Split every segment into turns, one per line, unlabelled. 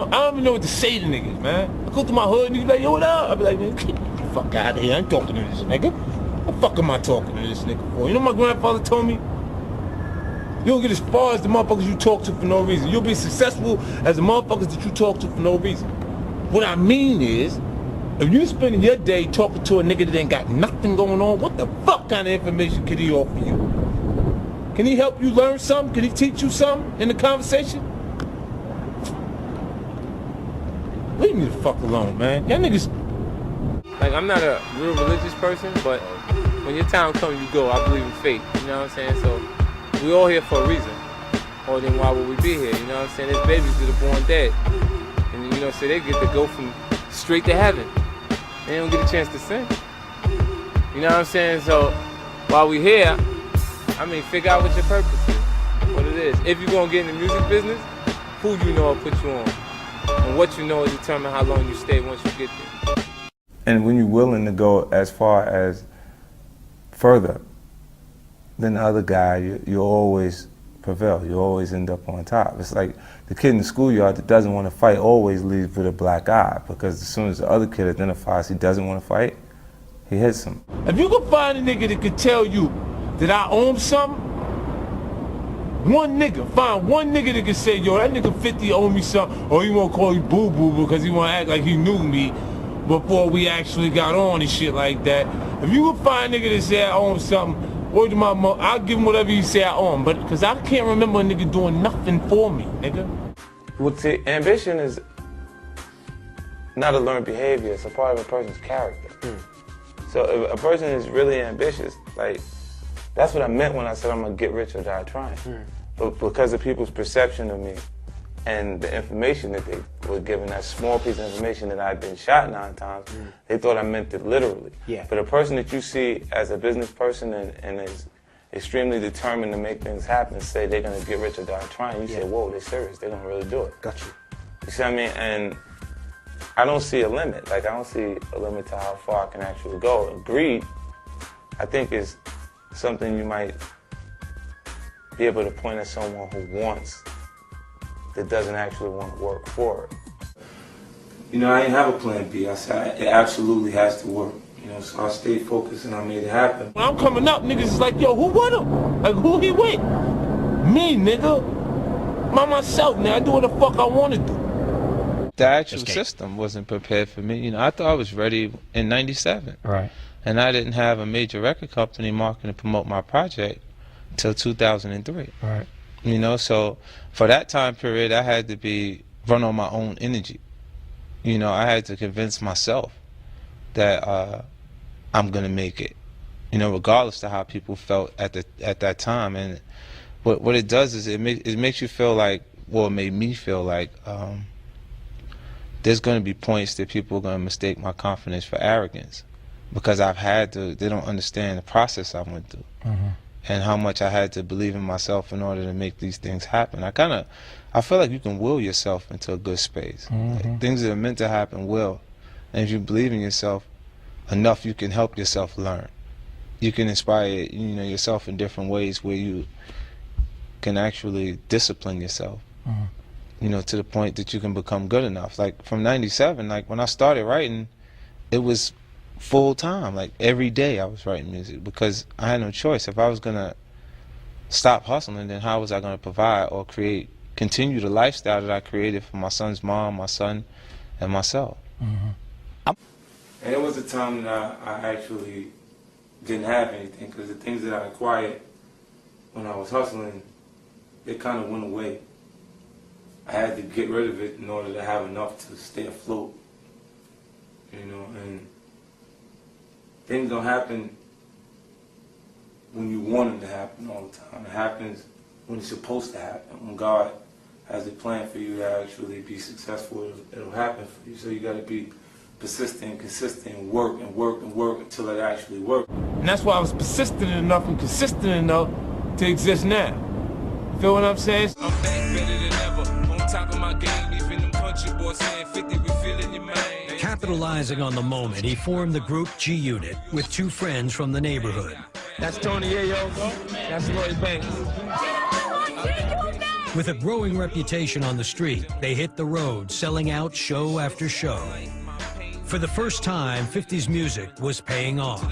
I don't even know what to say to niggas, man. I go through my hood and niggas be like, yo, what up? I be like, man, get the fuck out of here. I ain't talking to this nigga. What the fuck am I talking to this nigga for? You know what my grandfather told me? You don't get as far as the motherfuckers you talk to for no reason. You'll be successful as the motherfuckers that you talk to for no reason. What I mean is, if you spending your day talking to a nigga that ain't got nothing going on, what the fuck kind of information can he offer you? Can he help you learn something? Can he teach you something in the conversation? Leave me the fuck alone, man. Y'all niggas...
Like, I'm not a real religious person, but when your time comes, you go. I believe in fate, you know what I'm saying? So, we all here for a reason. Or then why would we be here, you know what I'm saying? There's babies that are born dead. And, you know, so they get to go from straight to heaven. They don't get a chance to sin. You know what I'm saying? So, while we here, I mean, figure out what your purpose is, what it is. If you're gonna get in the music business, who you know will put you on. And what you know will determine how long you stay once you get there.
And when you're willing to go as far as further than the other guy, you always prevail. You always end up on top. It's like the kid in the schoolyard that doesn't want to fight always leaves with a black eye, because as soon as the other kid identifies he doesn't want to fight, he hits him.
If you can find a nigga that can tell you that I own something, find one nigga that can say, yo, that nigga 50 owe me something, or he won't call you boo-boo because he wanna act like he knew me before we actually got on and shit like that. If you can find a nigga that say I own something, word to my mother, I'll give him whatever you say I own, but because I can't remember a nigga doing nothing for me, nigga.
Well, see, ambition is not a learned behavior, it's a part of a person's character. So if a person is really ambitious, like, that's what I meant when I said I'm gonna get rich or die trying. But because of people's perception of me and the information that they were given, that small piece of information that I'd been shot 9 times, they thought I meant it literally.
Yeah.
But a person that you see as a business person and is extremely determined to make things happen, say they're gonna get rich or die trying, you say, whoa, they're serious, they're gonna really do it.
Got you.
You see what I mean? And I don't see a limit. Like, I don't see a limit to how far I can actually go. Greed, I think, is something you might be able to point at someone who wants, that doesn't actually want to work for it. You know, I didn't have a plan B. I said it absolutely has to work. You know, so I stayed focused and I made it happen.
When I'm coming up, niggas is like, yo, who with him? Like, who he with? Me, nigga. By myself, nigga. I do what the fuck I want to do.
The actual system wasn't prepared for me. You know, I thought I was ready in '97.
Right.
And I didn't have a major record company marketing to promote my project until 2003.
Right.
You know, so for that time period, I had to run on my own energy. You know, I had to convince myself that I'm gonna make it. You know, regardless of how people felt at that time. And what it does is it makes you feel like, well, it made me feel like there's gonna be points that people are gonna mistake my confidence for arrogance, because they don't understand the process I went through. And how much I had to believe in myself in order to make these things happen. I feel like you can will yourself into a good space. Like, things that are meant to happen will. And if you believe in yourself enough, you can help yourself learn. You can inspire, you know, yourself in different ways where you can actually discipline yourself. You know, to the point that you can become good enough. Like from '97, like when I started writing, it was full time. Like every day I was writing music because I had no choice. If I was gonna stop hustling, then how was I gonna provide or continue the lifestyle that I created for my son's mom, my son, and myself?
And it was a time that I actually didn't have anything, because the things that I acquired when I was hustling, they kind of went away. I had to get rid of it in order to have enough to stay afloat. You know, and things don't happen when you want them to happen all the time. It happens when it's supposed to happen. When God has a plan for you to actually be successful, it'll happen for you. So you got to be persistent and consistent and work and work and work until it actually works.
And that's why I was persistent enough and consistent enough to exist now. Feel what I'm saying?
I'm back better than ever. On top of my game, even them country boys saying 50, we feeling your man.
Capitalizing on the moment, he formed the group G Unit with 2 friends from the neighborhood.
That's Tony Ayo. That's Lloyd Banks.
With a growing reputation on the street, they hit the road, selling out show after show. For the first time, 50's music was paying off.
I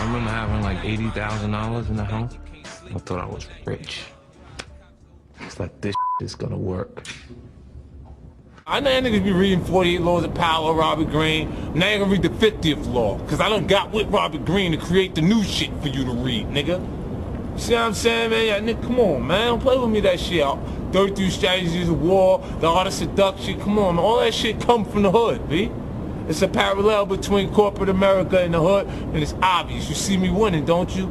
remember having like $80,000 in the house. I thought I was rich. It's like, this is gonna work.
I know niggas be reading 48 Laws of Power, Robert Greene. Now you gonna read the 50th law, cause I done got with Robert Greene to create the new shit for you to read, nigga. See what I'm saying, man? Yeah, nigga, come on, man. Don't play with me that shit. 33 Strategies of War, The Art of Seduction. Come on, man. All that shit come from the hood, B. It's a parallel between corporate America and the hood, and it's obvious. You see me winning, don't you?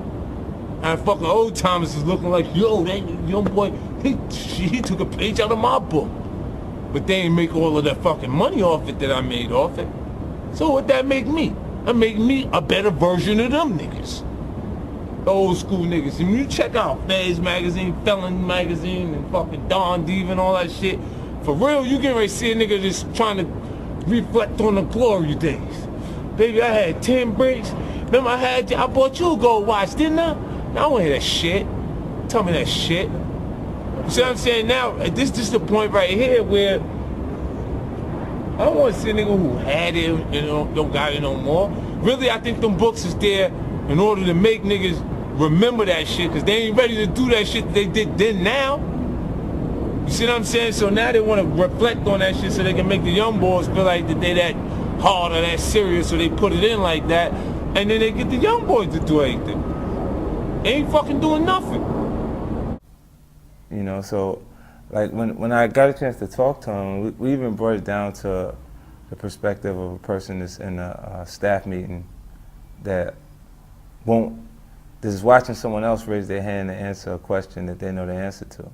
And fucking old timers is looking like, yo, that young boy, he took a page out of my book. But they ain't make all of that fucking money off it that I made off it. So what that make me? That make me a better version of them niggas. The old school niggas. And you check out Fez Magazine, Felon Magazine, and fucking Don Diva and all that shit. For real, you getting ready to see a nigga just trying to reflect on the glory days. Baby, I had 10 bricks. Remember I bought you a gold watch, didn't I? Now I don't wanna hear that shit. Tell me that shit. You see what I'm saying? Now, this is the point right here where I don't want to see a nigga who had it, you know, don't got it no more. Really, I think them books is there in order to make niggas remember that shit, because they ain't ready to do that shit they did then now. You see what I'm saying? So now they want to reflect on that shit so they can make the young boys feel like that they that hard or that serious, so they put it in like that, and then they get the young boys to do anything. They ain't fucking doing nothing.
You know, so like when I got a chance to talk to him, we even brought it down to the perspective of a person that's in a staff meeting that is watching someone else raise their hand to answer a question that they know the answer to.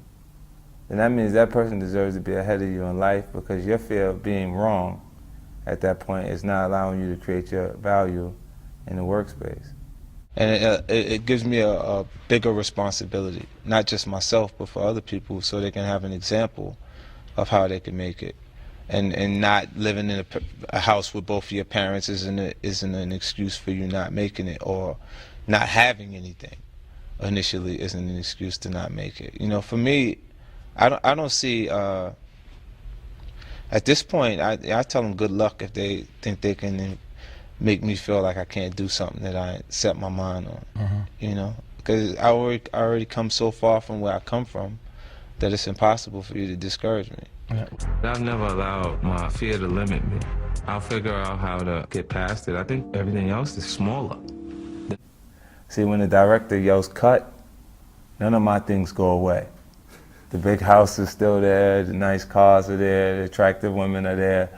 And that means that person deserves to be ahead of you in life, because your fear of being wrong at that point is not allowing you to create your value in the workspace. And it gives me a bigger responsibility, not just myself, but for other people, so they can have an example of how they can make it. And not living in a house with both of your parents isn't an excuse for you not making it, or not having anything initially isn't an excuse to not make it. You know, for me, I don't see, at this point, I tell them good luck if they think they can make me feel like I can't do something that I set my mind on. You know, because I already come so far from where I come from that it's impossible for you to discourage me.
I've never allowed my fear to limit me. I'll figure out how to get past it. I think everything else is smaller.
See, when the director yells cut, none of my things go away. The big house is still there, the nice cars are there, the attractive women are there.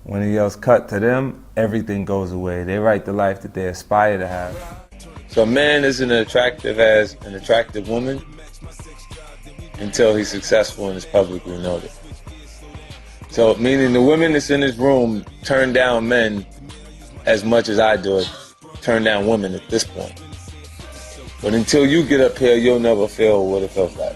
When he yells cut to them, everything goes away. They write the life that they aspire to have. So a man isn't as attractive as an attractive woman until he's successful and is publicly noted. So meaning the women that's in this room turn down men as much as I do it, turn down women at this point. But until you get up here, you'll never feel what it feels like.